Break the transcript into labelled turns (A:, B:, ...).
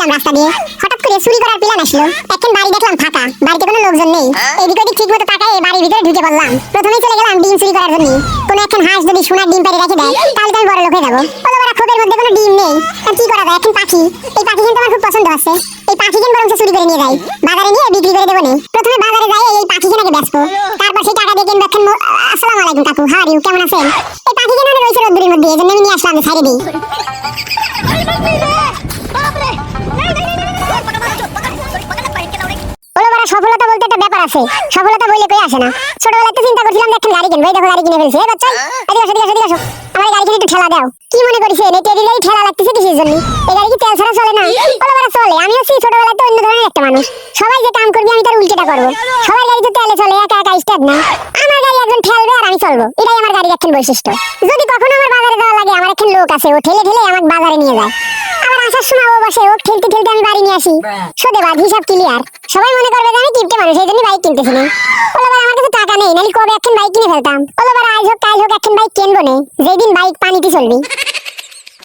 A: যাচ্ছিলাম রাস্তা দিয়ে, হঠাৎ করে চুরি করার প্ল্যান আসলো। এখন বাড়ি দেখলাম ফাঁকা, বাড়িতে কোনো লোকজন নেই। এদিক ওদিক ঠিক মতো তাকায় বাড়ির ভিতরে ঢুকে পড়লাম। প্রথমেই চলে গেলাম ডিম চুরি করার জন্য। কোনো এখন হাঁস যদি সোনার ডিম পাড়ে রেখে দেয় তাহলে তো আমি বড় লোক হয়ে যাবো। বলো বড় খোপের মধ্যে কোনো ডিম নেই, কি করা যায়? এখন পাখি, এই পাখি কিন্তু আমার খুব পছন্দ আছে। এই পাখি কিন্তু বরং চুরি করে নিয়ে যাই, বাজারে নিয়ে বিক্রি করে দেবো। প্রথমে বাজারে যাই এই পাখি কেনাকে বেচবো, তারপর সেই টাকা দিয়ে কিনবো। আসসালামু আলাইকুম কাকু, হাউ আর ইউ, কেমন আছেন? এই পাখি কেনা রয়েছে রোদ্দুরের মধ্যে, এজন্য আমি নিয়ে আসলাম ছাইড়ে দিই। সফলতা বলতে একটা ব্যাপার আছে, সফলতা বইলে কই আসে না। ছোটবেলায় তো চিন্তা করছিলাম দেখেন গাড়ি কিনবো, এই দেখো গাড়ি কিনে ফেলছি। বাচ্চা এদিকে আসো, আমার গাড়ি কিনে একটু ঠেলা দাও। কি মনে করিছেন এই টেরিলাই ঠেলা লাগতেছে কিসের জন্য? এই গাড়ি কি তেল ছাড়া চলে না? বলা চলে। আমিও সেই ছোটবেলায় তো অন্য ধরনের একটা মানুষ, সবাই যে কাম করবে আমি তার উল্টোটা করবো। সবার গাড়ি তো তেলে চলে, একা একা স্টার্ট না। আমার গাড়ি একজন ঠেলবে আর আমি চলবো, এটাই আমার গাড়ির একখান বৈশিষ্ট্য। যদি কখনো আমার বাজারে যাওয়া লাগে, আমার একখান লোক আছে, ও ঠেলে ঠেলে আমাকে বাজারে নিয়ে যায়। আবার আসার সময় ও বসে, ও ঠেলতে ঠেলতে আমি বাড়ি নিয়ে আসি। সোদে বাদ, হিসাব ক্লিয়ার। সবাই মনে করবে যে আমি কিপটে মানুষ, এই জন্য বাইক কিনতেছি না। বলবার আমার কাছে টাকা নেই, নাহলে কবে একখান বাইক কিনে ফেলতাম। বলবার আজ হোক কাল হোক একখান বাইক কিনবো না, যেদিন বাইক পানিতে চলবি।